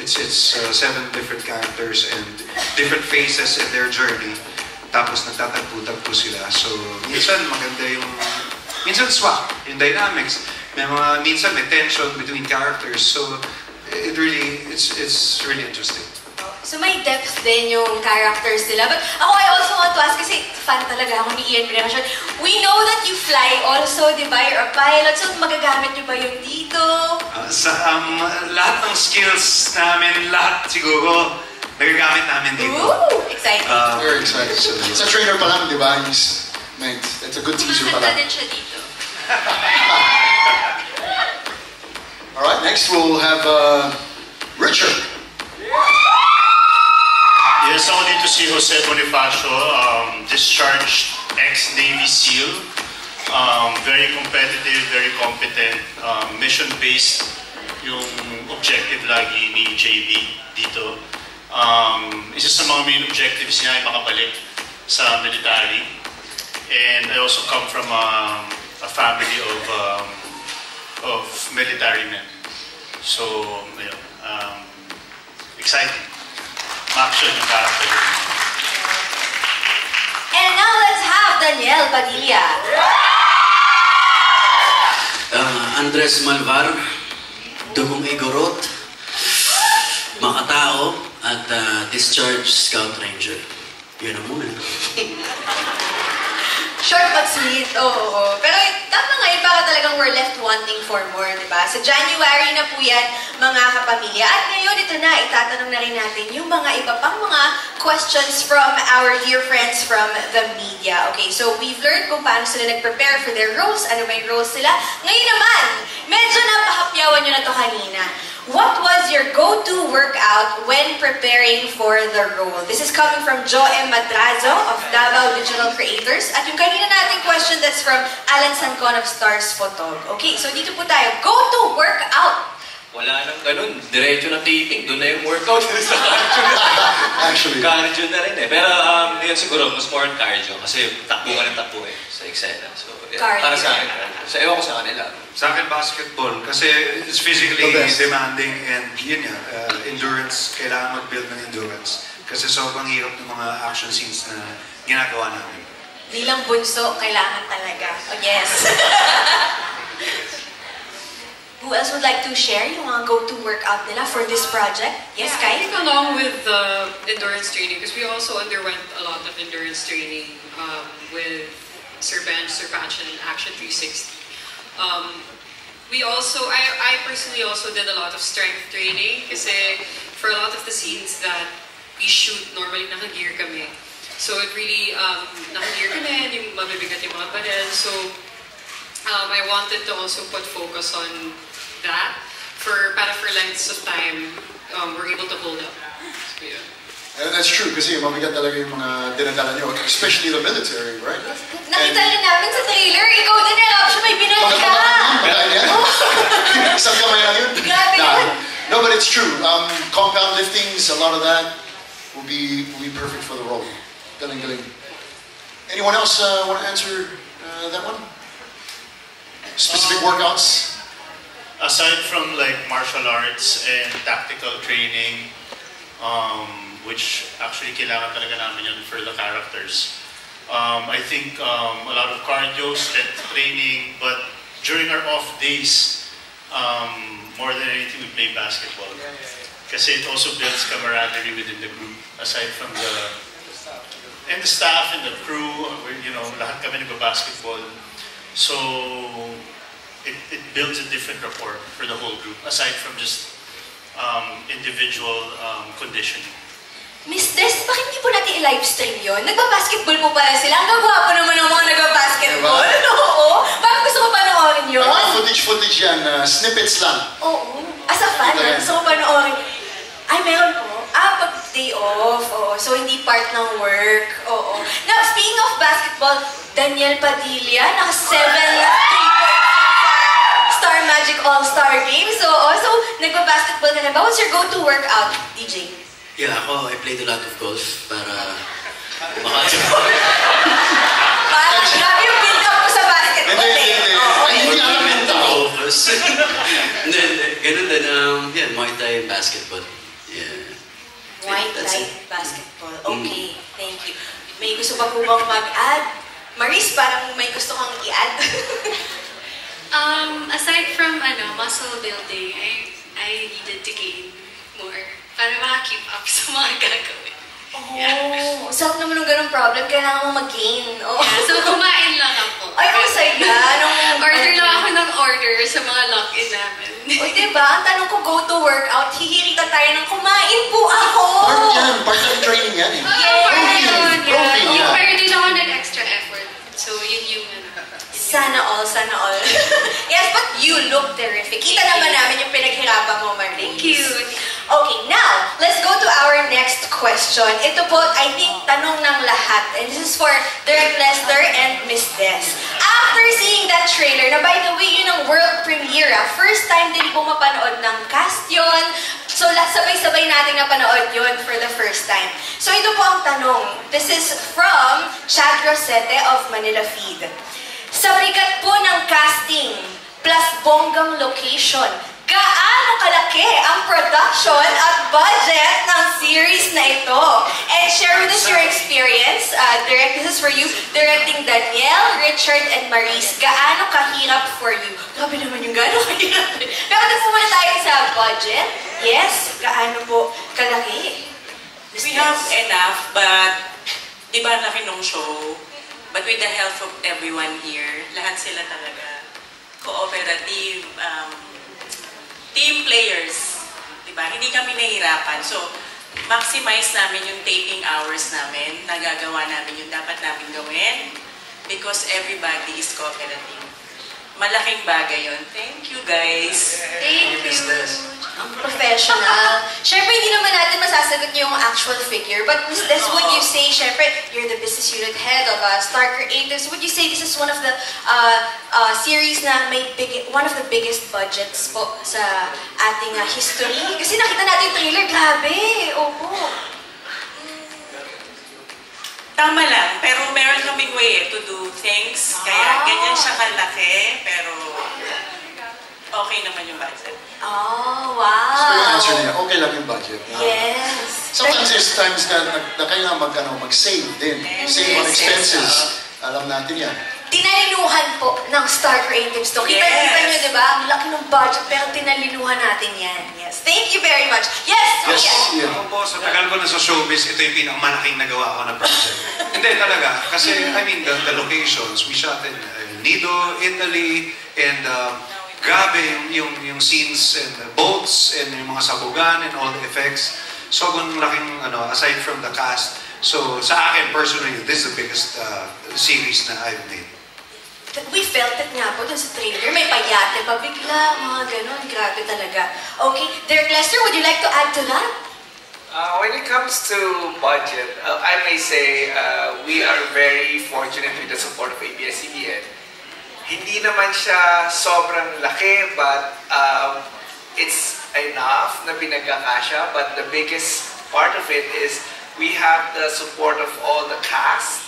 7 different characters and different phases in their journey. Tapos nagtatagpo-tagpo sila. So, minsan maganda yung... Minsan swak yung dynamics. Minsan may tension between characters. So, it's really interesting. So may depth din yung characters nila. But ako, I also want to ask, kasi fan talaga ako ni Ian Prenacion. We know that you fly also, di ba? You're a pilot. So magagamit niyo ba yung dito? Lahat ng skills namin, lahat siguro, nagagamit namin dito. Ooh, exciting. Very excited. Sa trailer pa lang, di ba? It's a good teaser pa lang. Kumanta din siya dito. Alright, next we'll have Richard. Yes, I wanted to see Jose Bonifacio, discharged ex-Navy SEAL, very competitive, very competent, mission-based yung objective lagi ni JB dito. Isa sa mga main objectives niya ay makabalik sa military. And I also come from a family of military men. So, exciting. Action yung character. And now let's have Daniel Padilla. Andres Malvar, Dugong Igorot, Makatao, at Discharged Scout Ranger. Yun ang muna. Short but sweet, oo. Pero tama nga yun, para talagang we're left wanting for more, di ba? Sa January na po yan, mga kapamilya. At ngayon, ito na, itatanong na rin natin yung mga iba pang mga questions from our dear friends from the media. Okay, so we've learned kung paano sila nag-prepare for their roles, ano may roles sila. Ngayon naman, medyo napahapyawan nyo na to kanina. What was your go-to workout when preparing for the role? This is coming from Joem Madrazo of Davao Digital Creators. At yung kanina nating question, that's from Alan Sancon of Stars Photog. Okay, so dito po tayo. Go-to workout! Wala nang ganun. Diretso na taping. Doon na yung workout. Sa cardio na. Actually. Cardio na rin eh. Pero yun siguro, mas more on cardio. Kasi takbo ka ng takbo eh. Sa eksena. So, para sa akin. So, ewan ko sa kanila. Sa akin, basketball. Kasi it's physically demanding and yun nga, endurance. Kailangan mag-build ng endurance. Kasi sobrang hirap ng mga action scenes na ginagawa namin. Bilang bunso, kailangan talaga. Oh, yes. Who else would like to share yung mga go-to workout nila for this project? Yes, Kai? I think along with endurance training, because we also underwent a lot of endurance training with Sir Benj, Sir Panchin, and Action 360. I personally also did a lot of strength training kasi for a lot of the scenes that we shoot, normally naka-gear kami. So it really, naka-gear kami, yung mabibigat yung mga barel. So I wanted to also put focus on that para for lengths of time we're able to hold up. So, yeah. That's true kasi mabigat talaga yung mga dinadala nyo, especially the military, right? Nakita rin namin sa trailer, ikaw din siya may binali ka! Isang kamay lang yun? Grabe yun! No, but it's true. Compound liftings, a lot of that will be perfect for the role. Galing, galing. Anyone else want to answer that one? Specific workouts? Aside from like martial arts and tactical training, which actually kailangan talaga namin yun for the characters. I think a lot of cardio, strength training, but during our off days, more than anything, we play basketball. Kasi it also builds camaraderie within the group, aside from the staff and the crew, lahat kami nagba-basketball. So, it builds a different rapport for the whole group, aside from just individual conditioning. Miss Des, bakit hindi po natin i-livestream yun? Nagba-basketball po pala sila. Ang gagwapo naman ng mga nagba-basketball. Oo. Bakit gusto ko panoorin yun? Footage yan. Snippets lang. Oo. As a fan, gusto ko panoorin. Ay, meron po. Pag day off. Oo. So, hindi part ng work. Oo. Now, speaking of basketball, Daniel Padilla, naka 7 Star Magic All-Star Game. So, nagba-basketball ka na ba? What's your go-to workout, DJ? Yeah, I played a lot of golf para Parang grabe yung build-up ko sa basketball eh. Hindi alam yung tao. And then, ganun din, Muay Thai and basketball. Light basketball. Okay, thank you. May gusto pa po bang mag-add? Maris, parang may gusto kang i-add. Aside from muscle building, I needed to gain more para maka-keep up sa mga gagawin. Oh, sarap naman ng ganung problem. Kailangan mo mag-gain. Oh. Yeah, so kumain lang ako. Ay, ang saya. Order lang ako ng order sa mga lock-in namin. O, diba? Ang tanong ko, go to workout, hihiritan tayo ng kumain po ako. Part yan. Part ng training yan eh. Yeah. Pero din ako nag-extra effort. So, yun yung Sana all, sana all. Yes, but you look terrific. Kita naman namin yung pinaghirapan mo, Marlene. Thank you. Okay, now, let's go to our next question. Ito po, I think, tanong ng lahat. And this is for Derek Lester and Miss Des. After seeing that trailer, na by the way, yun ang world premiere, first time din po mapanood ng cast yun. So, sabay-sabay natin napanood yun for the first time. So, ito po ang tanong. This is from Chad Rosete of Manila Feed. Sa bigat po ng casting plus bonggang location, gaano kalaki ang production at budget ng series na ito? And share with us your experience. Direct, this is for you. Directing Danielle, Richard, and Maris. Gaano kahirap for you? Grabe naman yung gaano kahirap. Pero dito muna tayo sa budget. Yes, gaano po kalaki? We have enough, but di ba laki nung show? But with the help of everyone here, lahat sila talaga cooperative, team players, di ba? Hindi kami nahihirapan. So, maximize namin yung taping hours namin, nagagawa namin yung dapat namin gawin because everybody is cooperative. Malaking bagay yun. Thank you, guys. Thank you. Ang professional. Siyempre, hindi naman natin masasagot yung actual figure. But Ms. Des, would you say, siyempre, you're the business unit head of Star Creatives. Would you say this is one of the series na may one of the biggest budgets po sa ating history? Kasi nakita natin yung trailer, grabe. Opo. Tama lang, pero meron kaming way to do things. Kaya ganyan siya kalaki, pero okay naman yung budget. Oh, wow. So yung answer niya, okay lang yung budget. Yes. Sometimes there's times na kailangan mag-save din. Save on expenses. Alam natin yan. Tinalinuhan po ng Star Creatives to. Kita-kita nyo, di ba? Ang laki ng budget, pero tinalinuhan natin yan. Yes. Thank you very much. Yes! Yes. Ako po, sa tagal ko na sa showbiz, ito yung pinakamalaking nagawa ko na project. Hindi, talaga. Kasi, I mean, the locations, we shot in Nido, Italy, and grabe yung scenes and the boats and yung mga sabugan and all the effects. Sobrang laking, aside from the cast. So, sa akin, personally, this is the biggest series na I've made. We felt it nga po dun sa trailer. May payate pa bigla, mga ganun. Grabe talaga. Okay, Derek Lester, would you like to add to that? When it comes to budget, I may say we are very fortunate with the support of ABS-CBN. Hindi naman siya sobrang laki, but it's enough na pinagkakasya. But the biggest part of it is we have the support of all the cast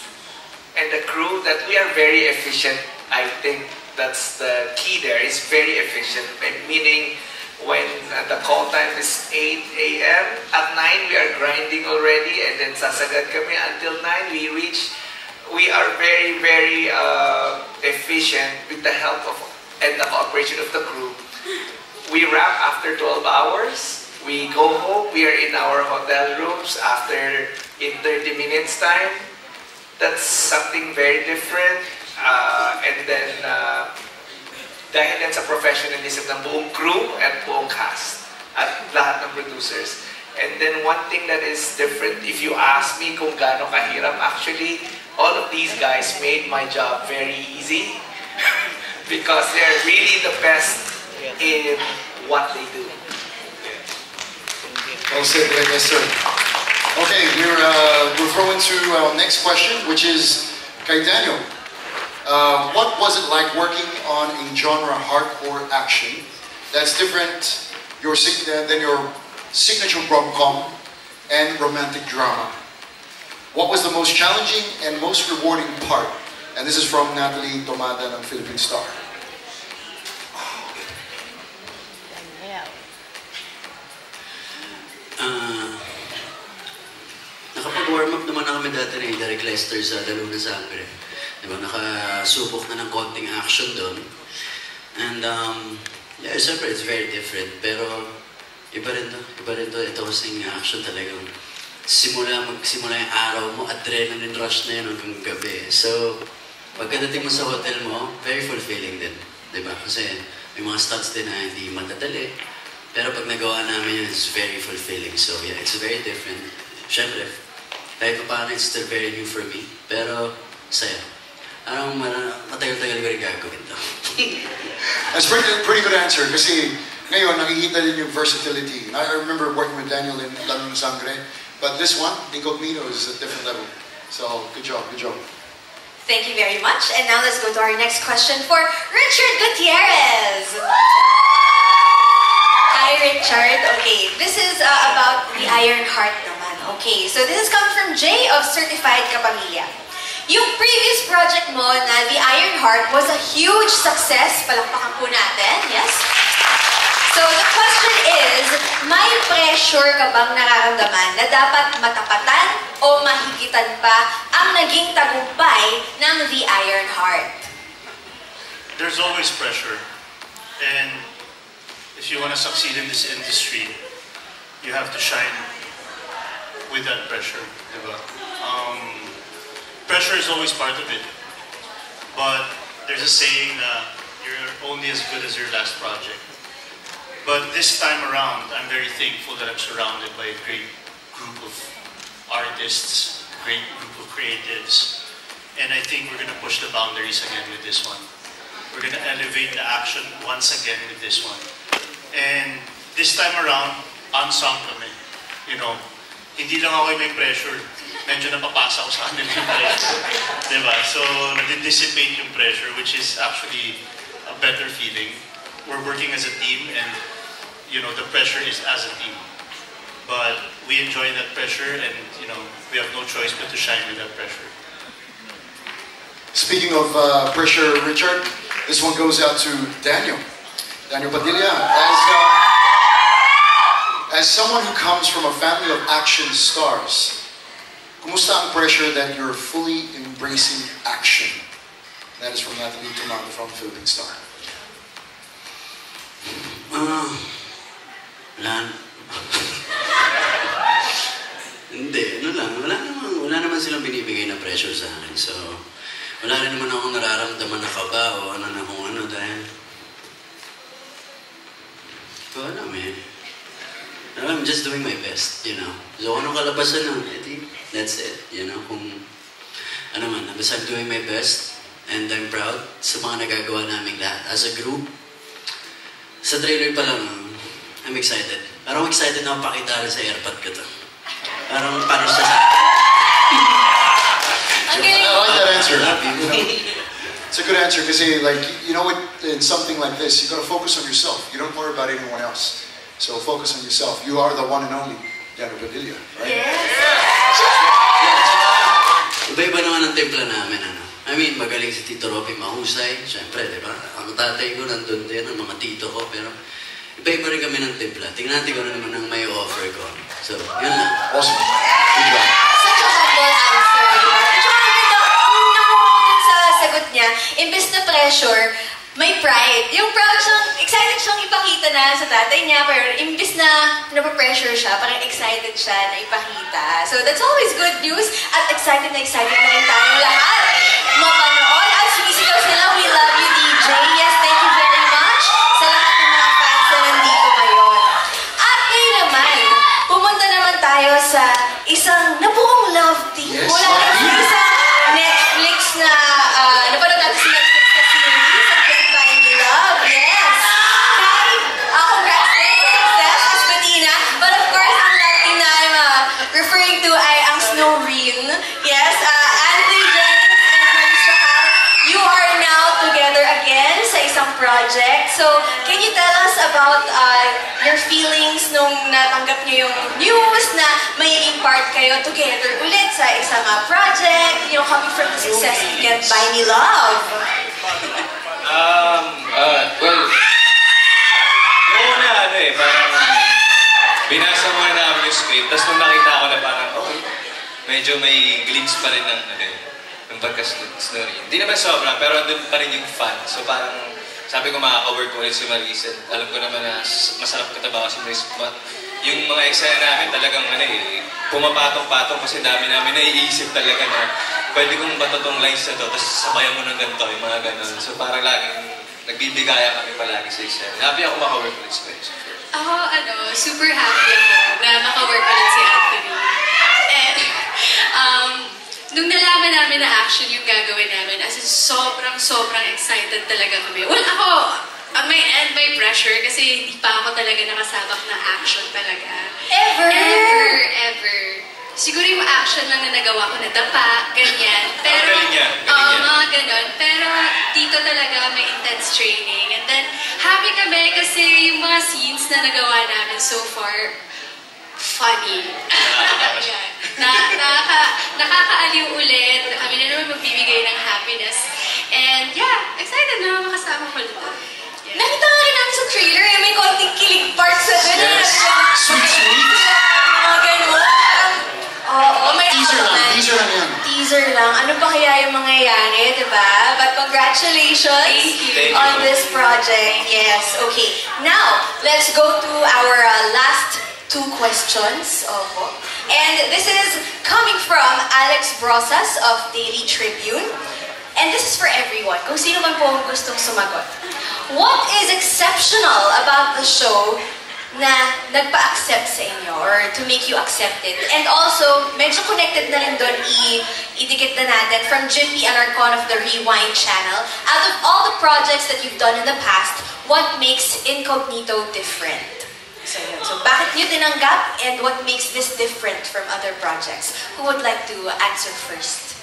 and the crew that we are very efficient. I think that's the key there, is very efficient. Meaning, when the call time is 8 a.m., at 9 we are grinding already, and then sasagad kami until 9 we reach. We are very, very efficient with the help of and the cooperation of the crew. We wrap after 12 hours. We go home. We are in our hotel rooms after in 30 minutes time. That's something very different. And then, dahil yan sa professionalism ng buong crew at buong cast at lahat ng producers. And then one thing that is different, if you ask me kung gaano kahirap, actually, all of these guys made my job very easy because they're really the best in what they do. Well said, yes, sir. Okay, we're throwing to our next question, which is, kay Daniel, what was it like working on a genre hardcore action that's different than your signature rom-com and romantic drama? What was the most challenging and most rewarding part? And this is from Natalie Tomada ng Philippine Star. nag-warm up naman na kami dati na yung Derek Lester sa Laguna Sangre. Diba, nakasubok na ng konting action doon. And, yeah, siyempre, it's very different. Pero, iba rin to. Ito kasing action talagang magsimula yung araw mo, adrenaline rush na yun hanggang gabi. So, pagkadating mo sa hotel mo, very fulfilling din. Diba? Kasi may mga stunts din na hindi matadali. Pero pag nagawa namin yun, it's very fulfilling. So, yeah, it's very different. Siyempre, kahit pa paano, it's still very new for me. Pero, saya. Matagal-tagal ko rin gagawin to. That's pretty good answer kasi ngayon nakikita din yung versatility. I remember working with Daniel in Laguna Sangre, but this one, Incognito, is a different level. So, good job, good job. Thank you very much. And now let's go to our next question for Richard Gutierrez. Hi, Richard. Okay, this is about the Iron Heart naman. Okay, so this is coming from Jay of Certified Kapamilya. Yung previous project mo na The Iron Heart was a huge success. Palakpakan po natin, yes? So the question is, may pressure ka bang nararamdaman na dapat matapatan o mahigitan pa ang naging tagumpay ng The Iron Heart? There's always pressure. And if you want to succeed in this industry, you have to shine with that pressure, diba? Pressure is always part of it, but there's a saying that you're only as good as your last project. But this time around, I'm very thankful that I'm surrounded by a great group of artists, a great group of creatives, and I think we're going to push the boundaries again with this one. We're going to elevate the action once again with this one. And this time around, ensemble kami. You know, hindi lang ako may pressure. Medyo napapasa ko sa kanila yung pressure. Diba? So, nadi-dissipate yung pressure, which is actually a better feeling. We're working as a team, and, you know, the pressure is as a team. But we enjoy that pressure, and, you know, we have no choice but to shine with that pressure. Speaking of pressure, Richard, this one goes out to Daniel. Daniel Padilla. As someone who comes from a family of action stars, kumusta ang pressure that you're fully embracing action? That is from Natalie Tumano from Philippine Star. Hindi, wala naman silang binibigay na pressure sa akin. So, wala rin naman akong nararamdaman na kaba o ano na kung ano dahil wala, man. I'm just doing my best, you know. So, kung anong kalabasan nun, that's it, you know. Kung ano man, basta I'm doing my best and I'm proud sa mga nagagawa namin lahat. As a group, sa trailer pa lang, I'm excited. Parang excited na pakita rin sa airpod ko to. Parang punish siya sa akin. I like that answer. It's a good answer because, like, you know, in something like this, you got to focus on yourself. You don't worry about anyone else. So focus on yourself. You are the one and only Daniel Padilla, right? Yeah. Iba-iba naman ang timpla namin, ano. I mean, magaling si Tito Robby, mahusay. Siyempre, di ba? Ang tatay ko nandun din, ang mga tito ko. Pero iba-iba rin kami ng timpla. Tingnan natin ko na naman ang may offer ko. So, yun lang. Awesome. Good job. Such a humble answer, di ba? Tsaka ang ganda, ang nakuha ko dun sa sagot niya, imbes na pressure, may pride. Yung proud siyang, excited siyang ipakita na sa tatay niya, pero imbis na napapressure siya, parang excited siya na ipakita. So that's always good news. At excited na rin tayo lahat mapanood. At sumisigaw sila, we love you, DJ. Yes, thank you very much sa lahat ng mga fans na nandito ngayon. At ngayon naman, pumunta naman tayo sa isang nabuong love team. Yes, Mula love team. sa isang Netflix na, napanood natin sa Netflix na series, ang Can't Buy Me Love. Yes! Hi! Congrats din sa success, Miss Bettina. But of course, ang love team na I'm referring to ay ang Snowreen. Yes, Anthony Jennings and Marisa Hal, you are now together again sa isang project. So, can you tell us about your feelings nung natanggap niyo yung news na magiging part kayo together ulit sa isang project, you know, coming from the success of Can't Buy Me Love? Well, noong na parang binasa muna namin yung script, tapos nung nakita ko na parang, okay, medyo may glimpse pa rin ng, ng pagka-snoring. Hindi naman sobra, pero andun pa rin yung fun. So parang, sabi ko makaka-work ulit si Marisa. Alam ko naman na masarap katabaw si Marisa. Yung mga eksena namin talagang pumapatong-patong kasi dami namin naiisip talaga na pwede kong bato tong lines na to, tapos sabayan mo ng ganito, yung mga ganun. So parang laging nagbibigaya kami palagi sa eksena. Happy ako maka-work ulit si Marisa. Ako, super happy ako na maka-work ulit si Anthony. And, nung nalaman namin na action yung gagawin namin, as in, sobrang excited talaga kami. Well, ako, may pressure kasi hindi pa ako talaga nakasabak na action talaga. Ever. Siguro yung action lang na nagawa ko na dapa, ganyan. Pero, mga ganon. Pero dito talaga may intense training. And then, happy kami kasi yung mga scenes na nagawa namin so far, funny. Nakakaaliw ulit. Kami na naman magbibigay ng happiness. And yeah, excited na makasama ko dito. Yeah. Nakita nga rin namin sa trailer, may konting kilig parts sa dun. Yes. Sweet. Mga ganun. Oo, may Teaser lang yan. Teaser lang. Ano pa kaya yung mangyayari, diba? But congratulations on this project. Yes, okay. Now, let's go to our last 2 questions. And this is coming from Alex Brosas of Daily Tribune. And this is for everyone. Kung sino man po ang gustong sumagot. What is exceptional about the show na nagpa-accept sa inyo or to make you accept it? And also, medyo connected na rin doon, idikit na natin from Jimpy Alarcon of the Rewind channel. Out of all the projects that you've done in the past, what makes Incognito different? So bakit nyo tinanggap and what makes this different from other projects? Who would like to answer first?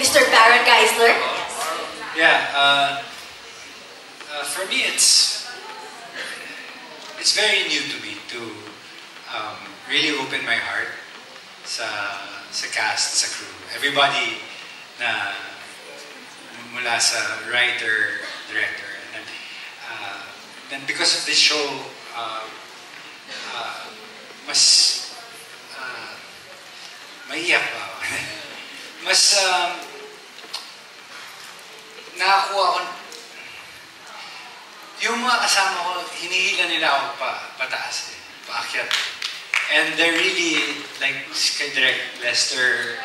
Mr. Baron Geisler? Yeah, for me it's very new to me to really open my heart sa cast, sa crew. Everybody na mula sa writer, director, and because of this show, mas maiyak ba ako? Mas nakakuha ako, yung mga kasama ko, hinihila nila ako pataas, paakyat. And they're really, like kay Direct Lester,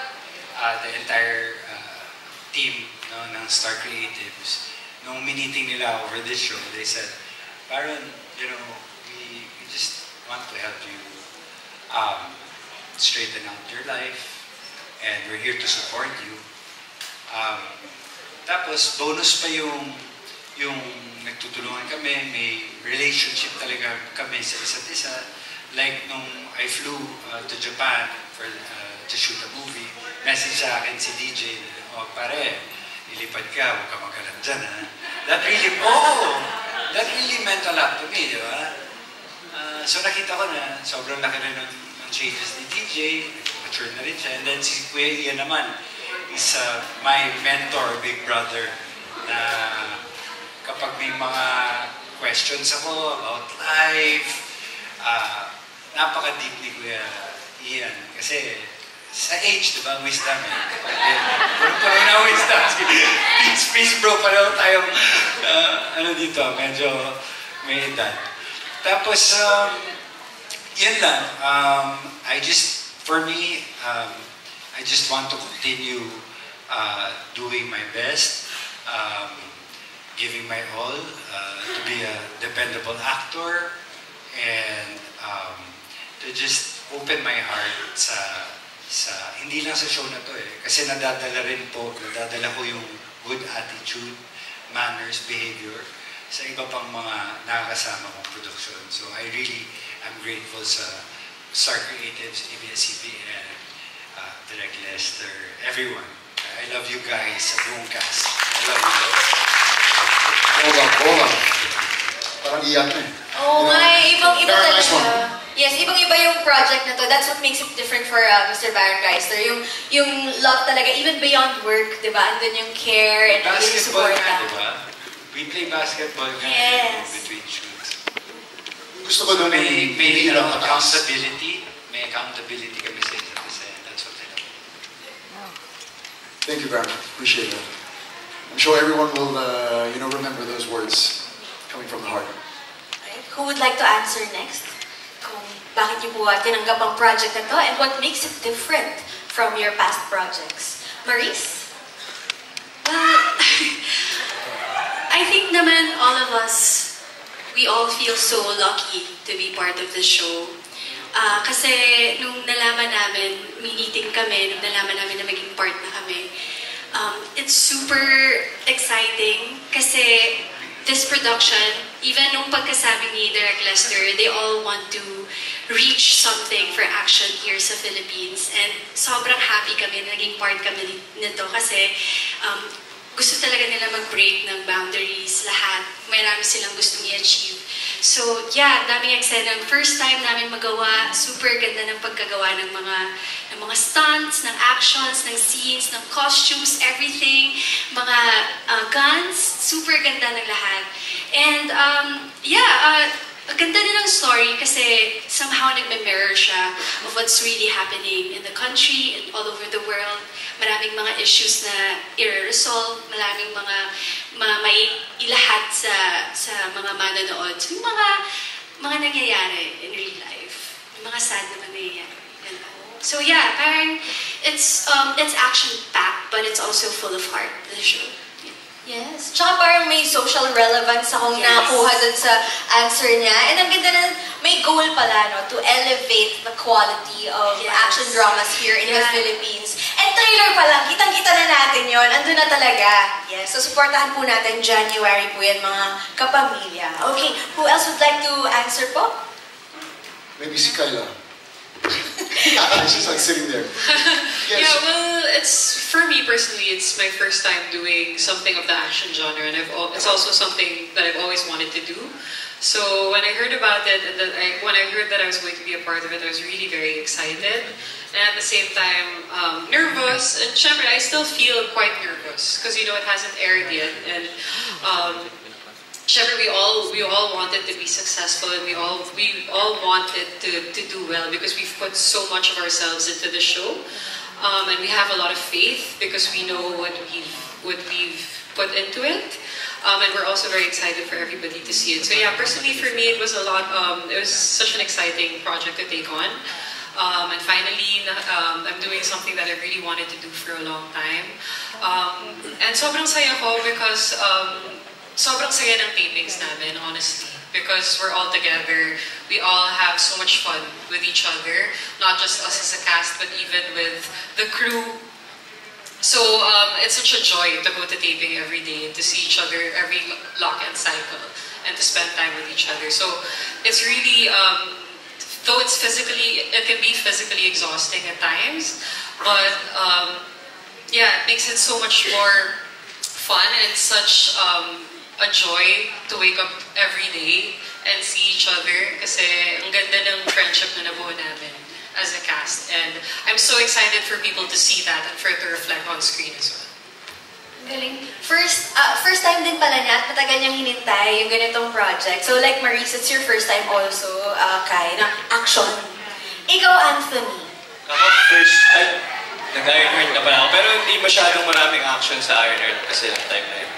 the entire team ng Star Creatives, nung miniting nila over this show, they said, Baron, you know, we just want to help you straighten out your life, and we're here to support you. Tapos, bonus pa yung nagtutulungan kami, may relationship talaga kami sa isa't isa. Like, nung I flew to Japan to shoot a movie, message sa akin si DJ, pare, ilipad ka, huwag ka magalang dyan, ha? That really meant a lot to me, di ba? So nakita ko na sobrang laki na ng changes ni DJ, mature na rin siya. And then si Kuya Ian naman is my mentor, big brother, na kapag may mga questions ako about life, napaka-deep ni Kuya Ian. Kasi sa age, di ba, wisdom eh. Puro na wisdom. Space bro, pareho tayong, dito, medyo may edad. Tapos, yun lang. For me, I just want to continue doing my best, giving my all, to be a dependable actor, and to just open my heart sa hindi lang sa show na to eh. Kasi nadadala ko yung good attitude, manners, behavior sa iba pang mga nakakasama kong production. So I really am grateful sa Star Creatives, ABS-CBN, Direct Lester, everyone. I love you guys, sa buong cast. I love you guys. Hold on. Parang iyak na eh. Oh my, ibang-iba talaga. Nice one. Yes, ibang-iba yung project na to. That's what makes it different for Mr. Baron Geisler. Yung love talaga, even beyond work, di ba? Andun yung care and yung basketball support nga, di ba? We play basketball nga between shoots. Gusto ko doon may accountability, may accountability kami sa isa't isa. That's what I love. Thank you, Graham. Appreciate that. I'm sure everyone will, remember those words coming from the heart. Right. Who would like to answer next? Kung bakit niyo po tinanggap ang project na to and what makes it different from your past projects? Maurice? Well, I think naman all of us, we all feel so lucky to be part of the show. Kasi nung nalaman namin, meeting kami, nung nalaman namin na maging part na kami, it's super exciting kasi this production, even nung pagkasabi ni Direk Lester, they all want to reach something for action here sa Philippines. And sobrang happy kami, naging part kami nito kasi gusto talaga nila mag-break ng boundaries, lahat. Marami silang gustong i-achieve. So, yeah, daming eksena. First time namin magawa, super ganda ng pagkagawa ng mga stunts, ng actions, ng scenes, ng costumes, everything. Mga guns, super ganda ng lahat. And, ang ganda din ng story kasi somehow nagme-mirror siya of what's really happening in the country and all over the world. Maraming mga issues na i-resolve, maraming mga may ilahat sa mga manonood. So, yung mga nangyayari in real life. Yung mga sad na nangyayari. So yeah, parang it's action-packed but it's also full of heart, the show. Yes. Tsaka parang may social relevance akong nakuha dun sa answer niya. And ang ganda na may goal pala, no, to elevate the quality of action dramas here in the Philippines. And trailer pa lang, kitang-kita na natin yon, andun na talaga. Yes. So, supportahan po natin January po yan, mga kapamilya. Okay, who else would like to answer po? Maybe si Kyla. She's like sitting there. Yes. Yeah, well, for me personally, it's my first time doing something of the action genre, and it's also something that I've always wanted to do. So when I heard about it, and when I heard that I was going to be a part of it, I was really very excited, and at the same time nervous. And syempre, I still feel quite nervous because it hasn't aired yet, and syempre, we all wanted to be successful, and we all wanted to do well because we've put so much of ourselves into the show, and we have a lot of faith because we know what we've put into it, and we're also very excited for everybody to see it. So yeah, personally for me, it was a lot. It was such an exciting project to take on, and finally, I'm doing something that I really wanted to do for a long time, and sobrang saya ko because. Sobrang saya ng tapings namin, honestly. Because we're all together, we all have so much fun with each other. Not just us as a cast, but even with the crew. So, it's such a joy to go to taping every day, to see each other every lock-in cycle, and to spend time with each other. So, it's really, though it can be physically exhausting at times, but yeah, it makes it so much more fun, and it's such a joy to wake up every day and see each other kasi ang ganda ng friendship na nabuo namin as a cast. And I'm so excited for people to see that and for it to reflect on screen as well. Galing. First time din pala niya at matagal niyang hinintay yung ganitong project. So like Maurice, it's your first time also, Kai, na action. Ikaw, Anthony. Ako first, nag-Ironheart na pala ako, pero hindi masyadong maraming action sa Ironheart kasi lang time na yun.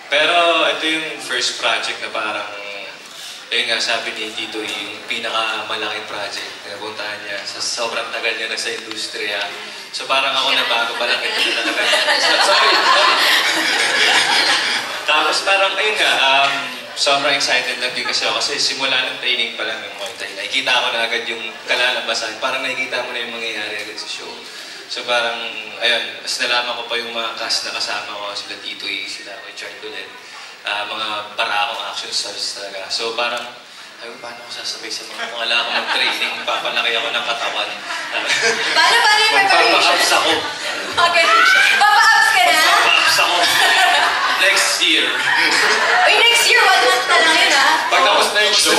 Pero ito yung first project na parang, yun nga sabi ni Tito, yung pinakamalaking project na napuntahan niya sa sobrang tagal niya na sa industriya. So parang ako na bago pa lang ito na talaga. Sorry. Tapos parang, ayun nga, sobrang excited na din kasi ako kasi simula ng training pa lang yung Muay Thai. Nakikita ko na agad yung kalalabasan. Parang nakikita mo na yung mangyayari agad sa show. So parang, ayun, mas nalaman ko pa yung mga cast na kasama ko, sila Tito E, sila Richard Dulen, mga barakong action stars talaga. So parang, ayun, paano ko sasabay sa mga akong mag-training, papalaki ako ng katawan. Paano yung preparation? Papa-ups ako. Okay. Papa-ups ka na? Papa-ups ako. Next year. Uy, next year, 1 month na lang yun, ha? Pagtapos na yung show.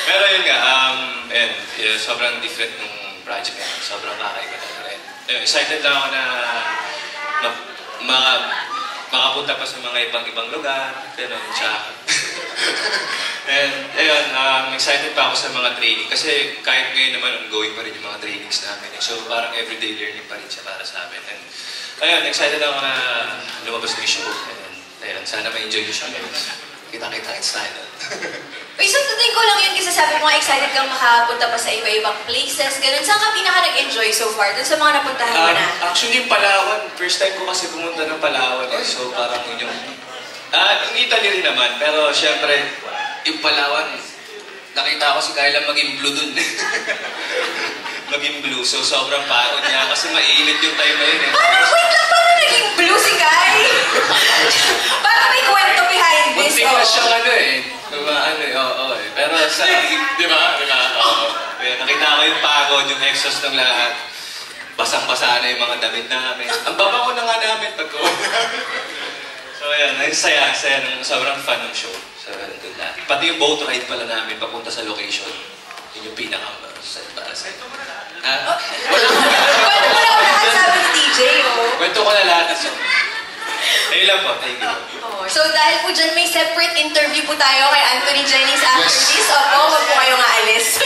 Pero yun nga, sobrang different nung project na sobrang kakaiba talaga. Excited lang ako na makapunta pa sa mga ibang lugar, gano'n, tsaka. And ayun, excited pa ako sa mga training kasi kahit ngayon naman ongoing pa rin yung mga trainings namin. So parang everyday learning pa rin siya para sa amin. And ayun, excited ako na lumabas na yung show. And ayun, sana ma-enjoy yung show guys. Kita-kita, excited. Wait, so tutuin ko lang yun kasi sabi mo excited kang makapunta pa sa iba-ibang places. Ganun, saan ka pinaka nag-enjoy so far? Dun sa mga napuntahan mo na? Actually, yung Palawan. First time ko kasi pumunta ng Palawan. So parang yun yung... yung Italy rin naman. Pero syempre, yung Palawan, nakita ko si Kyla maging blue dun. Maging blue. So sobrang pagod niya kasi mainit yung time na yun eh. Wait lang, paano naging blue si Kai? Parang may kwento behind this. Muntik na siyang ano eh. Oo eh. Pero sa, di ba? Oo. Nakita ko yung pagod, yung exhaust ng lahat. Basang-basa na yung mga damit namin. Ang baba ko na nga namin pag So ayan, saya nung sobrang fun ng show. So, pati yung boat ride pala namin papunta sa location. Yun yung pinaka-saya para sa ito. Kwento mo na ako lahat sabi ni DJ, oh. Kwento ko na lahat. Ayun lang po, thank you. So dahil po dyan, may separate interview po tayo kay Anthony Jennings after this. Opo, wag po kayong aalis.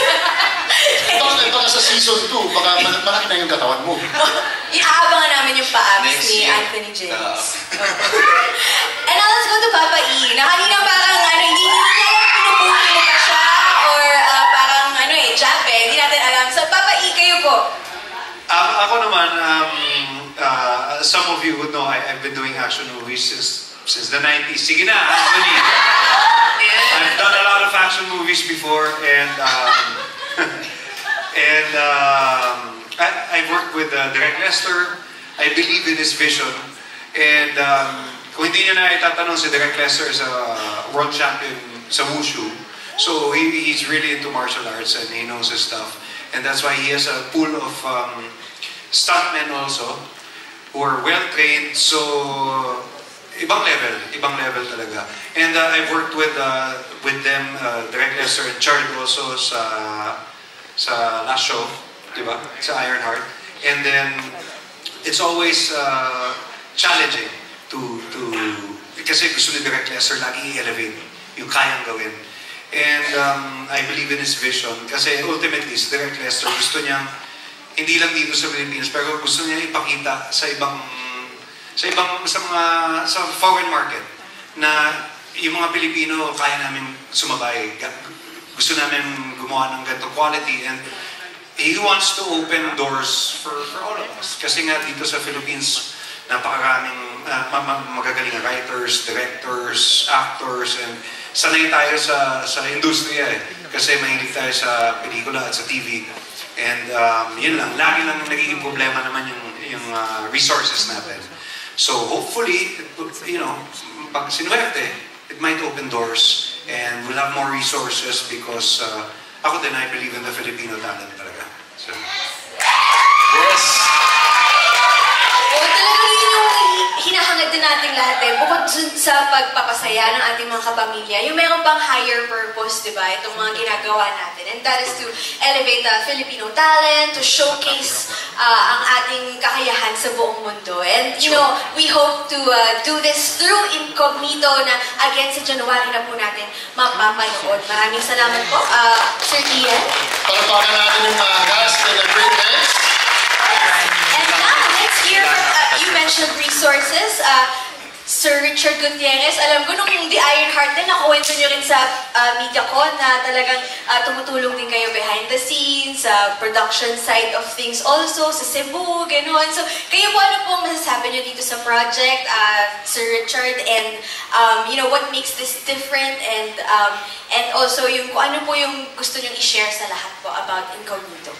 Baka sa season 2, baka malaki na yung katawan mo. Iaabangan namin yung pa-abs ni Anthony Jennings. And now let's go to Papa E. Na kanina parang hindi natin pinupuli mo pa siya or parang jab eh. Hindi natin alam. So Papa E, kayo po. Ako naman, some of you would know I've been doing action movies since the 90s. Sige na, Anthony. I've done a lot of action movies before, and I've worked with Direk Lester. I believe in his vision, and kung hindi niyo na itatanong, si Direk Lester is a world champion sa Wushu. So he's really into martial arts and he knows his stuff, and that's why he has a pool of stuntmen also who are well trained. So ibang level talaga. And I've worked with them, Direk Lester and Chard also sa last show, diba? Sa Ironheart. And then it's always challenging to kasi gusto ni Direk Lester lagi i-elevate yung kayang gawin. And I believe in his vision kasi ultimately si Direk Lester gusto niya hindi lang dito sa Pilipinas pero gusto niya ipakita sa foreign market na yung mga Pilipino kaya namin sumabay. Gusto namin gumawa ng ganito quality, and he wants to open doors for all of us. Kasi nga dito sa Philippines, napakaraming magagaling writers, directors, actors, and sanay tayo sa industriya eh. Kasi mahilig tayo sa pelikula at sa TV. And yun lang, lagi lang nagiging problema naman yung resources natin. So hopefully, pag sinuwerte, it might open doors and we'll have more resources because ako din, I believe in the Filipino talent talaga. So, yes! Talagang yun yung hinahangad din natin lahat eh. Bukod sa pagpapasaya ng ating mga kapamilya, yung meron pang higher purpose, di ba? Itong mga ginagawa natin. And that is to elevate the Filipino talent, to showcase ang ating kakayahan sa buong mundo. And, we hope to do this through Incognito na again sa January na po natin mapapanood. Maraming salamat po, Sir Ian. Palapakan natin yung mga cast and the great heads. And now, let's hear from, you mentioned resources. Sir Richard Gutierrez, alam ko nung The Ironheart din, nakuwento nyo rin sa media ko na talagang tumutulong din kayo behind the scenes, sa production side of things also, sa Cebu, gano'n. So, kayo po, ano pong masasabi nyo dito sa project, Sir Richard, and what makes this different, and also yung kung ano po yung gusto nyo i-share sa lahat po about Incognito?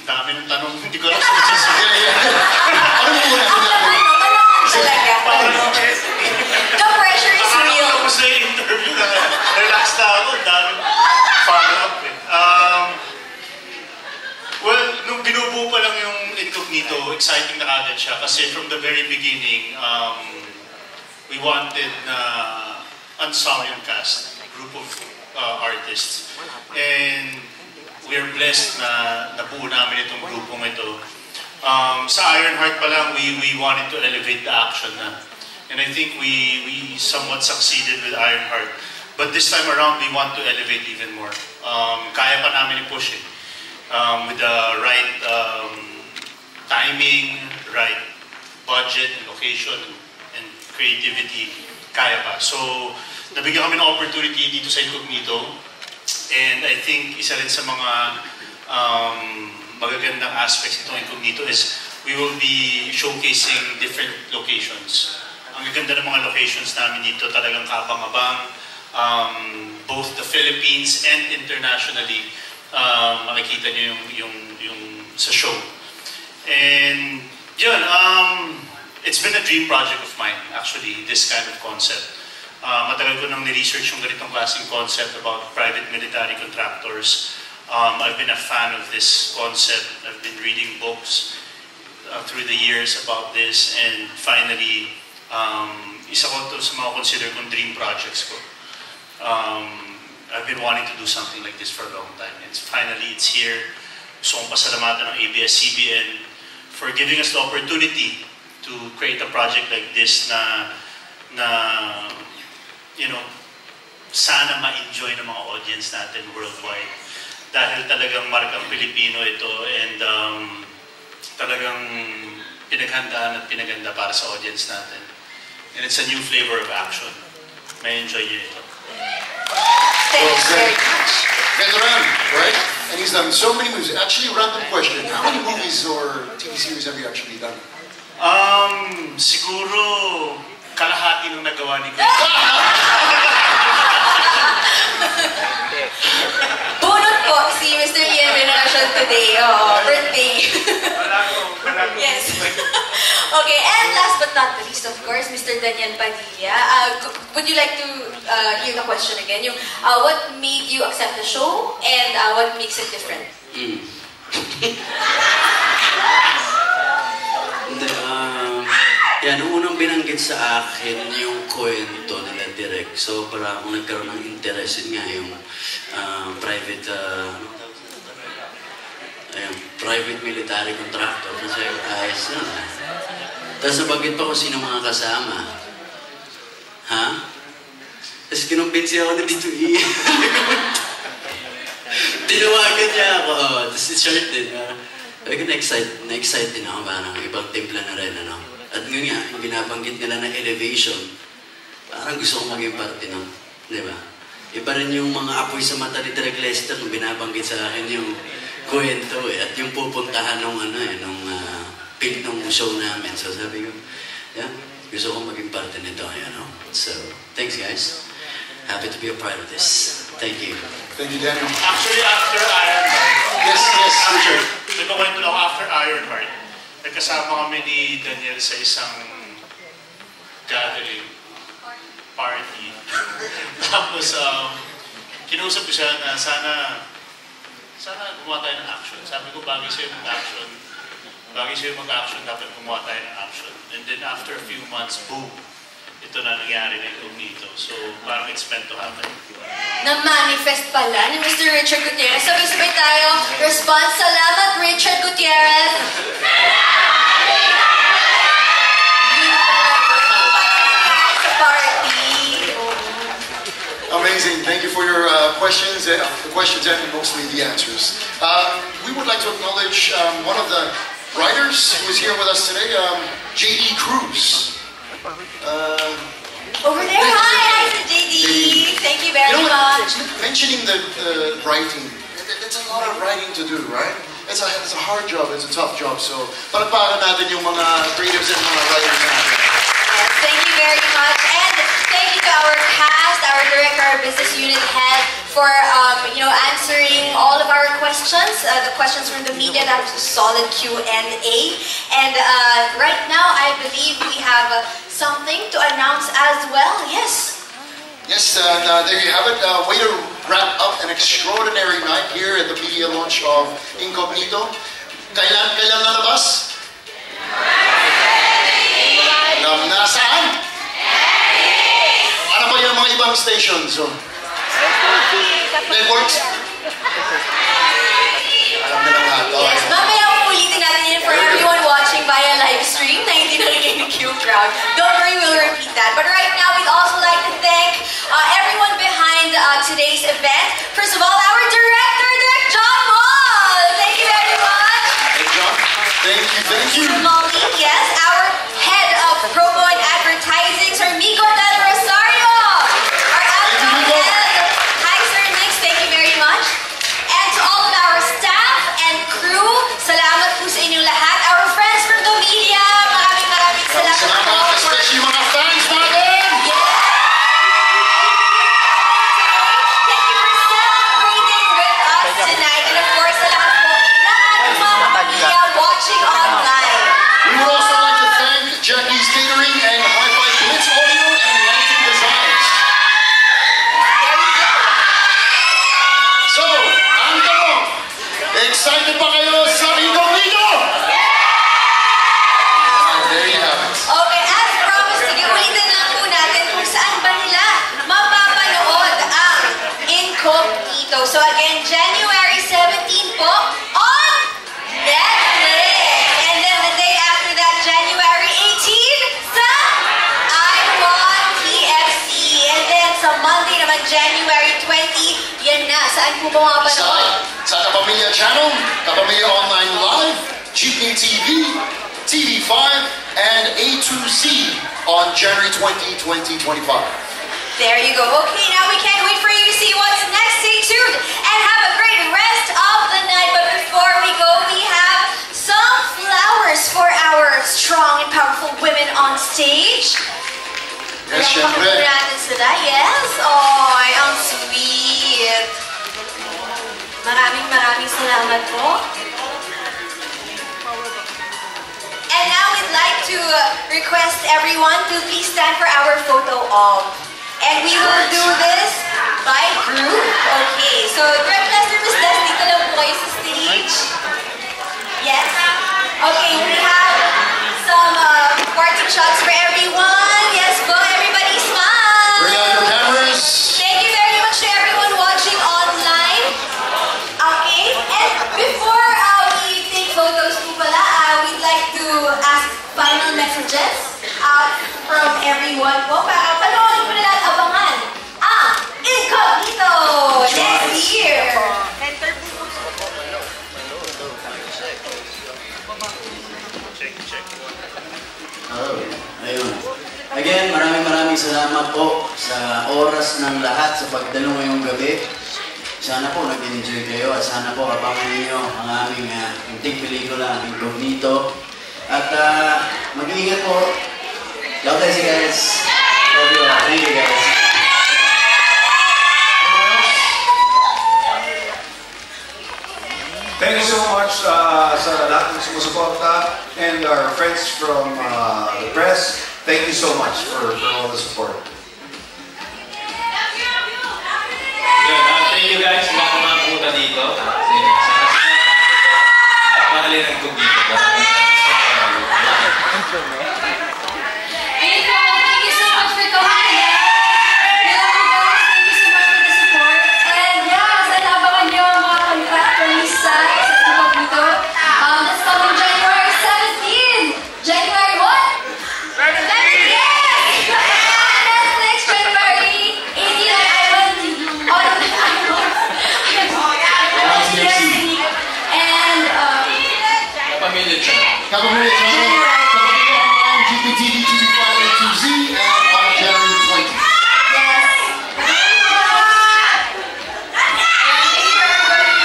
Dami ng tanong, hindi ko alam kung sasabihin. Ano muna? Talaga. The pressure is real. Ako sa interview na relax na ako, dami follow-up eh. Well, nung binubuo pa lang yung Incognito, exciting na agad siya kasi from the very beginning, we wanted na ensemble cast, a group of artists. And we are blessed na nabuo namin itong grupong ito. Sa Ironheart pa lang, we wanted to elevate the action na. And I think we somewhat succeeded with Ironheart. But this time around, we want to elevate even more. Kaya pa namin i-push it. With the right timing, right budget and location and creativity, kaya pa. So, nabigyan kami ng opportunity dito sa Incognito. And I think isa rin sa mga magagandang aspects nitong Incognito is we will be showcasing different locations. Ang ganda ng mga locations namin dito, talagang kabang-abang. Both the Philippines and internationally, makikita nyo yung sa show. And yun, it's been a dream project of mine, actually, this kind of concept. Matagal ko nang ni-research yung ganitong klaseng concept about private military contractors. I've been a fan of this concept. I've been reading books through the years about this, and finally, isa ko ito sa mga consider kong dream projects ko. I've been wanting to do something like this for a long time. It's here. Gusto kong pasalamatan ng ABS-CBN for giving us the opportunity to create a project like this na you know, sana ma-enjoy ng mga audience natin worldwide. Dahil talagang markang Pilipino ito, and talagang pinaghandaan at pinaganda para sa audience natin. And it's a new flavor of action. May enjoy nyo ito. Thank you very much. Veteran, right? And he's done so many movies. Actually, random question. How many movies or TV series have you actually done? Siguro kalahati nung nagawa ni Kuya. Bunot po si Mr. Ian Veneracion today. Birthday. Yes. Okay, and last but not the least, of course, Mr. Daniel Padilla. Would you like to hear the question again? What made you accept the show, and what makes it different? Yan, nung unang binanggit sa akin yung kwento nila direct. So, para akong nagkaroon ng interest, yun nga yung private military contractor. Kasi ayos na. Tapos nabanggit pa kung sino mga kasama. Ha? Tapos kinumbinsi ako na dito iyan. Tinawagan niya ako. Tapos short din. Na-excite din ako. Parang ibang timpla na rin. Ano? At ngayon nga, yung binabanggit nila na elevation, parang gusto kong maging parte nun. Di ba? Iba rin yung mga apoy sa mata ni Derek Lester nung binabanggit sa akin yung kwento At yung pupuntahan nung pink nung show namin. So sabi ko, yeah, gusto kong maging parte nito. So, thanks guys. Happy to be a part of this. Thank you. Thank you, Daniel. Actually, after Ironheart. Yes, Richard. Nagkakwento lang ako after Ironheart. Nagkasama kami ni Daniel sa isang gathering party. Tapos, kinausap ko siya na sana gumawa tayo ng action. Sabi ko, bagay sa'yo mag-action. Dapat gumawa tayo ng action. And then after a few months, boom, ito na nangyari na Incognito. So, parang it's meant to happen. Na-manifest pala ni Mr. Richard Gutierrez. Sabay-sabay tayo. Response, salamat Richard Gutierrez. Amazing. Thank you for your questions and mostly the answers. We would like to acknowledge one of the writers who is here with us today, J.D. Cruz. Over there, hi to JD. Thank you very much. Mentioning the writing, it's a lot of writing to do, right? It's a hard job, it's a tough job. So, palakpakan natin yung mga creatives and mga writers natin. Yes, thank you very much. And thank you to our cast, our director, our business unit head for answering all of our questions, the questions from the media. That was a solid Q&A. And right now, I believe we have something to announce as well. Yes. Yes, there you have it. Way to wrap up an extraordinary night here at the media launch of Incognito. Kailan lalabas? Nasaan? Ano ba yung mga ibang stations? Networks? Alam na lang lahat. Yes, mamaya ulitin natin yun for everyone watching via live stream na hindi nakikinig you, crowd. Don't worry, we'll repeat that. But right now, we'd also like to thank everyone behind today's event. First of all, our director, Direk John Mall. Thank you very much. Hey, John. Thank you. Molly, yes. Our head of promo and advertising, Sir Migo Del Rosario. Our outbound head. Hi, Sir Mix. Thank you very much. And to all of our staff and crew, salamat po sa inyong lahat. Our friends from the media, maraming salamat po. Especially mga fans natin. Thank you for celebrating with us tonight. And of course, sa lahat po ng mga pamilya watching online. We would also like to thank Jackie's Catering and Hi-Fi Blitz Audio and Lighting Designs. There you go. So, ang tanong, excited ba kayo sa Incognito? There you have it. Okay, as promised, sige, ulitin lang po natin kung saan ba nila mapapanood ang Incognito. So again, January 17 po on Netflix. And then the day after that, January 18 sa I1 TFC. And then sa Monday naman, January 20, yan na. Saan po ba mapapanood? Sa Kapamilya Channel, Kapamilya Online Live, Jeepney TV, TV5, and A2C on January 20, 2025. There you go. Okay, now we can't wait for you to see what's next. Stay tuned and have a great rest of the night. But before we go, we have some flowers for our strong and powerful women on stage. Yes, syempre. Palakpakan po natin sila. Yes. Oh, ang sweet. Maraming salamat po. And now we'd like to request everyone to please stand for our photo op. And we will do this by group. Okay, so Direct Lester, Miss Des, dito lang po kayo sa stage. Yes. Okay, we have some party shots for everyone. Yes po, everybody smile. Bring out your cameras. Thank you very much to everyone watching online. Okay, and before we take photos po pala, we'd like to ask final messages from everyone po para panoorin po nila at abangan ang Incognito next year. Ayun. Again, maraming salamat po sa oras ng lahat sa pagdalo ngayong gabi. Sana po nag-enjoy kayo at sana po abangan ninyo ang aming munting pelikula, ang Incognito. At mag-iingat po. God bless you guys. Love you all. Thank you guys. Thank you so much sa lahat ng sumusuporta and our friends from the press. Thank you so much for all the support. Thank you guys sa lahat ng mga pumunta dito. At mahalin ang Incognito. Thank you so much for coming. Thank you so much for the support. And yeah, sana abangan nyo ang mga contract release sa Incognito. That's coming January 17. January what? Yes! Netflix, January 18 at I1 on and Kapamilya Channel. Kapamilya Channel, GPTV, TV5, A2Z, and on January 20. yes.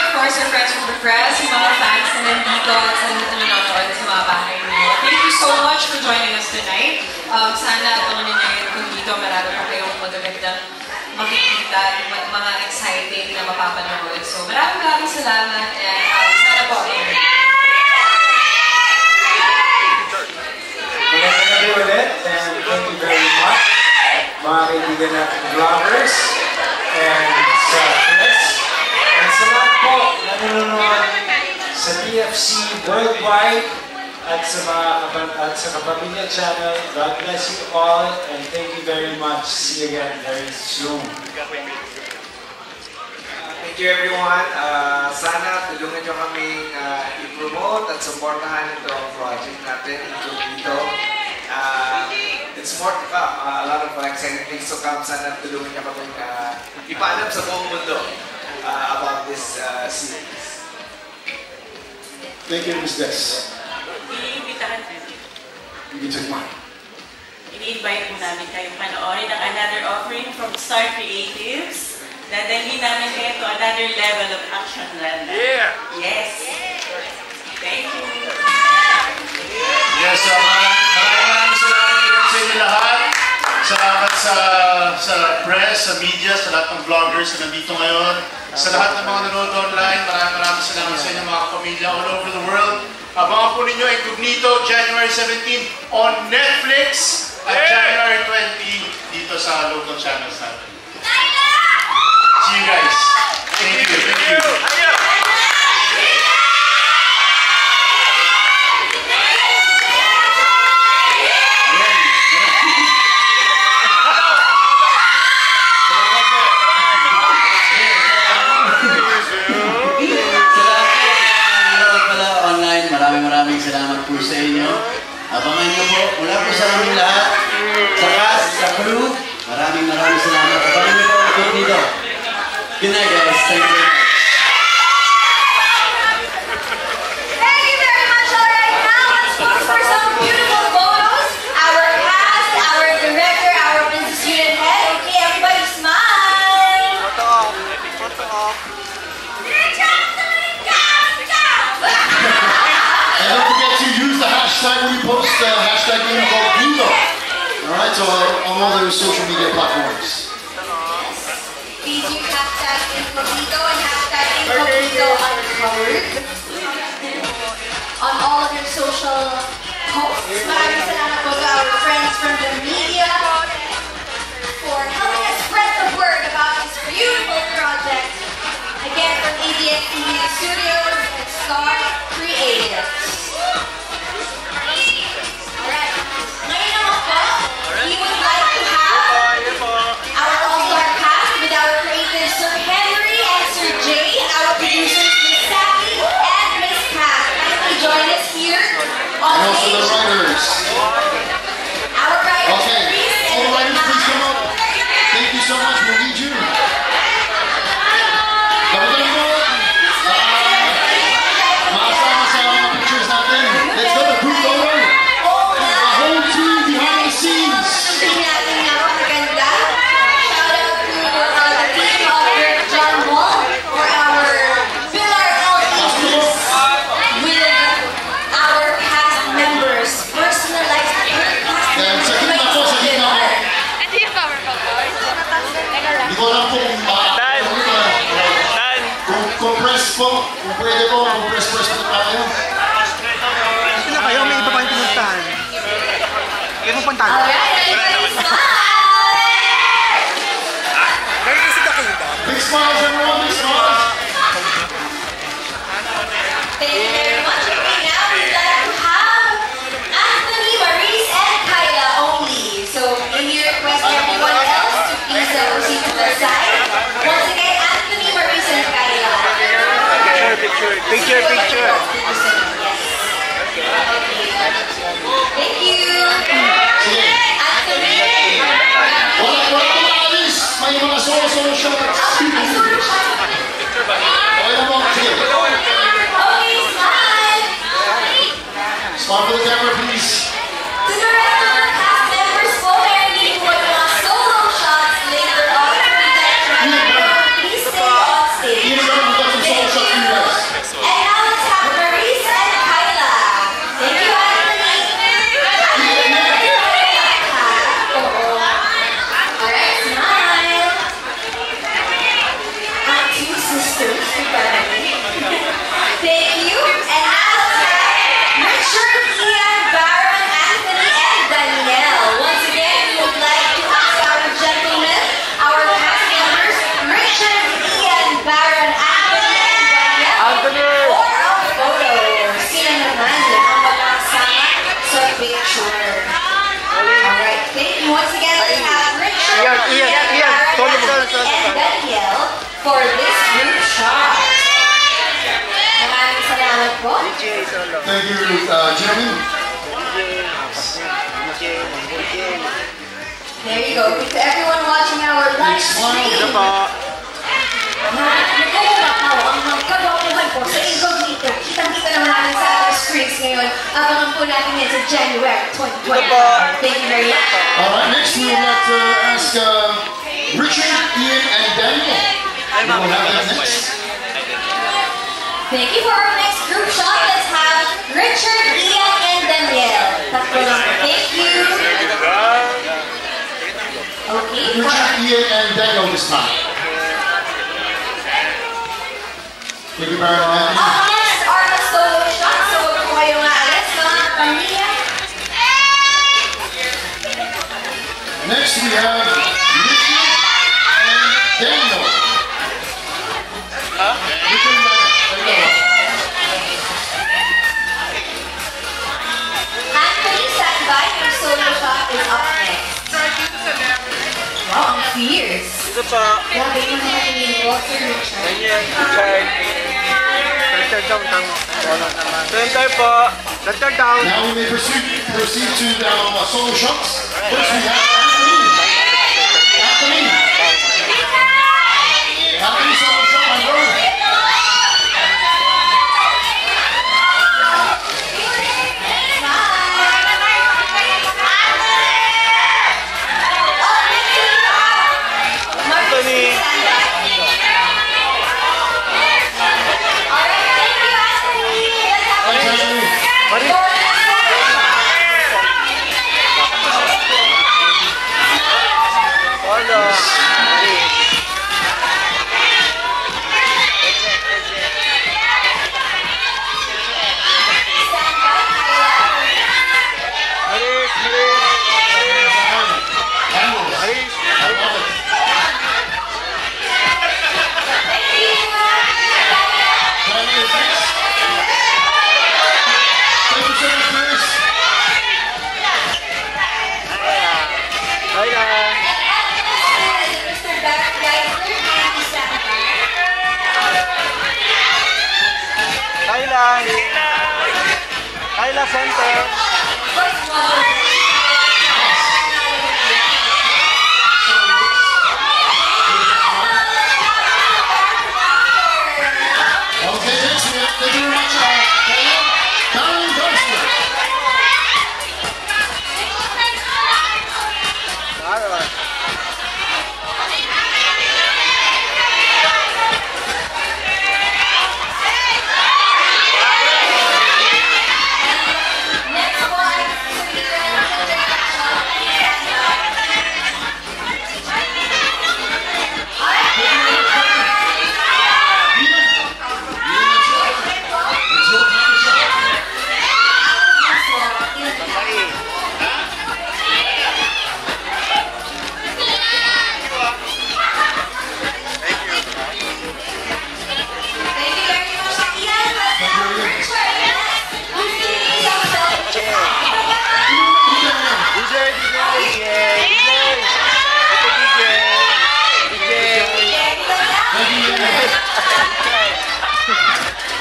Of course, our friends from the press, yung mga fans na nandito at sa nanonood sa mga bahay niyo. Thank you so much for joining us tonight. Sana abangan ninyo yun kung dito marami pa kayong magagandang makikita at mga exciting na mapapanood. So maraming salamat and sana po. Magandang gabi ulit and thank you very much mga kaibigan natin vloggers and sa press and sa lahat po na nanonood sa TFC Worldwide at sa Kapamilya Channel. God bless you all and thank you very much. See you again very soon. Thank you everyone. Sana tulungan nyo kaming i-promote at supportahan ito ang project natin, Incognito. it's more to come. A lot of exciting things to come. Sana tulungan niya kami ipaalam sa buong mundo about this series. Thank you, Ms. Des. Iimbitahan natin. You take mine. Ini-invite po namin kayong panoorin ang another offering from Star Creatives. Dadalhin namin kayo to another level of action land. Yeah! Yes! Thank you! Yes, maraming salamat sa inyo lahat. Salamat sa press, sa media, sa lahat ng vloggers na nandito ngayon. Sa lahat ng mga nanonood online, maraming salamat sa inyo mga pamilya all over the world. Abangan po ninyo Incognito, January 17 on Netflix at January 20 dito sa local channels natin. See you guys. Thank you. Thank you. Maraming salamat po sa inyo. Abangan niyo po, mula po sa aming lahat, sa cast, sa crew, maraming salamat. Abangan niyo po ako dito. Good night guys, thank you very much. Thank you very much. All right, now let's pose for some beautiful photos. Our cast, our director, our business unit head. Okay, everybody smile. Photo op. And don't forget to use the hashtag when you post hashtag Incognito. Alright, so on all those social media platforms. Please use hashtag Incognito and hashtag Incognito uncovered on all of your social posts. Maraming salamat po to our friends from the media for helping us spread the word about this beautiful project. Again, from ABS-CBN Studios and Star Creatives. Alright. Ngayon naman po, we would like to have our all-star cast with our creatives Sir Henry and Sir Jay, and our producers Miss Sally and Miss Pat. Kindly join us here on And also the stage. writers. Our writers, Okay, all the writers please come up. Thank you so much, we'll need you. Maasama sa mga pictures natin. Let's go to group photo. The whole team behind the scenes. Team natin napakaganda. Shout out to the team of Rick John Wall for our Pillar LEDs with our cast members. Personalized cast members. Sa gitna po, sa gitna po. Hindi ko alam po kung compress po, kung pwede po, compress po tayo. Sila kayo, may iba pa yung pinuntahan. Kayo mo puntahan. Alright, everybody smile! Big smiles, everyone, big smiles. Thank you very much. Okay, now we'd like to have Anthony, Maurice, and Kyla only. So, may we request everyone else to please proceed to the side. Once again, Anthony, Maurice, and Kyla. Picture. Yes. Thank you. Anthony. Wala maalis. May mga solo shots. Okay na po, sige. Okay, smile. Smile for the camera, please. To the rest of our cast members po, meron din po yung mga solo shots later on. Please stay on stage. We've got some solo shots for you guys. And now let's have Maurice and Kyla. Thank you, Anthony. Alright, smile. Our two sisters together. Thank you. And now let's have Richard, Ian, Baron, Anthony, and Danielle. Once again, we would like to ask our gentlemen, our cast members, Richard, Ian, Baron, Anthony, and Danielle, for a photo. Sila naman ang magkasama sa picture. Alright, thank you. Once again, let's have Richard, Ian. Baron, Anthony, and Danielle for this group shot. Maraming salamat po. Thank you, gentlemen. There you go. To everyone watching our live stream. Nagkukumakaw ang mga kawapuhan po sa incognito. Kitang-kita naman natin sa ating screens ngayon. Abangan po natin yan sa January 2020. Thank you very much. Alright, next we would like to ask Richard, Ian, and Daniel. We will have that next. Thank you for our next group shot. Let's have Richard, Ian, and Daniel. Thank you. Okay. Richard, Ian, and Daniel this time. Thank you very much. Up next are the solo shots. So, kung kayo nga alas, mga pamilya. Next we have Richard and Daniel. Richard and Daniel. Anthony, stand by. Your solo shot is up next. Wow, ang fierce. Ito pa. Grabe yung mga tingin ko, Sir Richard. Richard. Center down, tama. Center po. Center down. Now we may proceed to the solo shots. First we have Anthony. Anthony solo shot, my brother. Kayla center. Okay, next we have, thank you very much, Karen Dunster.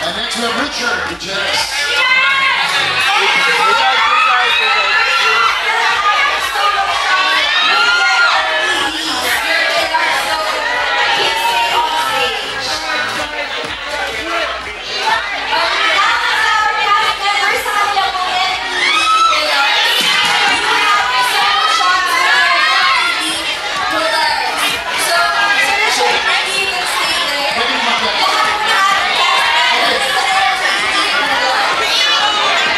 And next we have Richard, the Jets.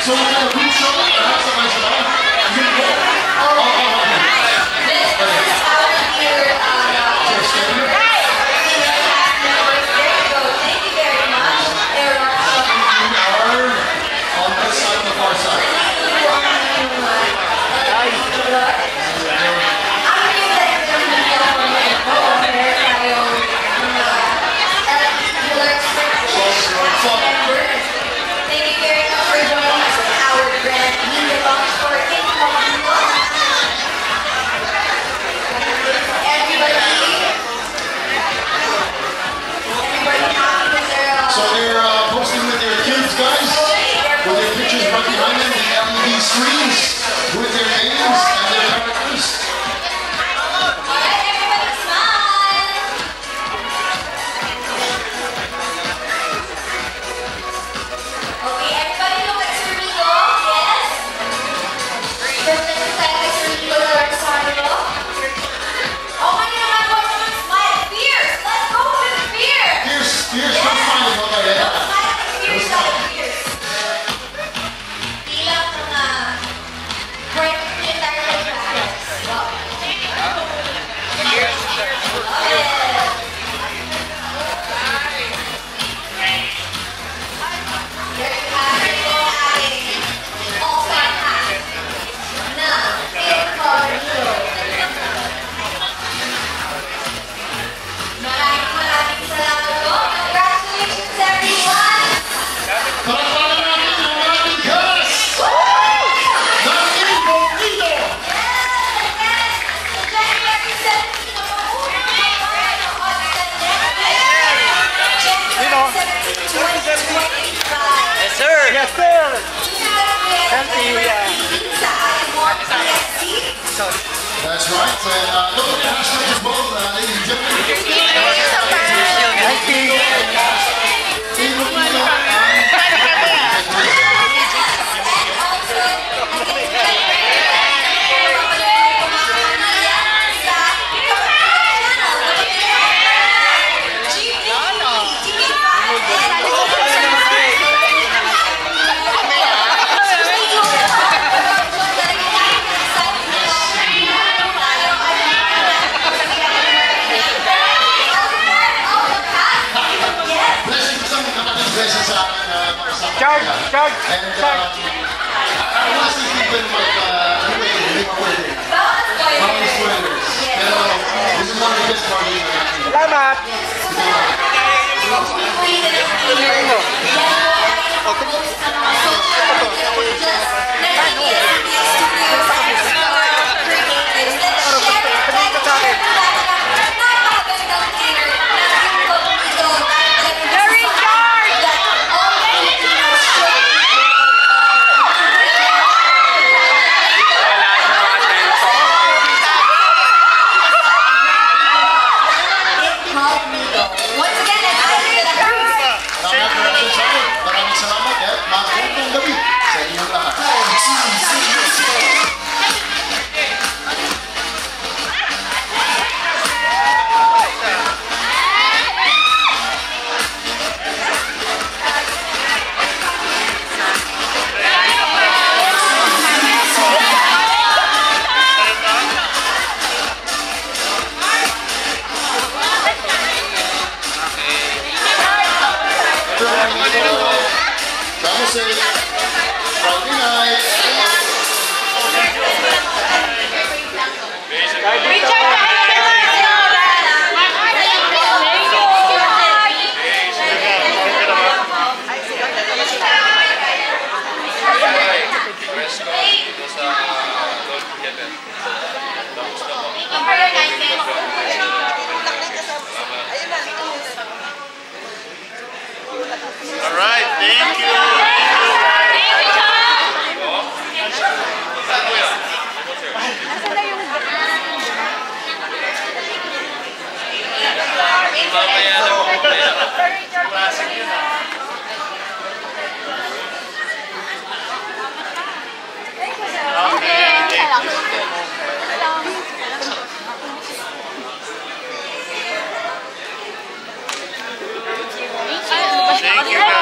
So we're going to group shot and have some nice love. You can go. This is our here. There you go. Thank you very much. We are on this side and the far side. Thank you very much for joining us in our grand media launch for Incognito. Everybody happy with their... So they're posting with their kids, guys, with their pictures right behind them, the LED screens, with their names. Yes, sir. Yes, sir. Healthy, That's right. And look at the hashtag as well, ladies and Charge. And I want to see people like spoilers. This is one of the best parties. Salamat. Maraming salamat at magandang gabi sa inyong lahat. Travel safe. Friday night. All right, thank you. Thank you.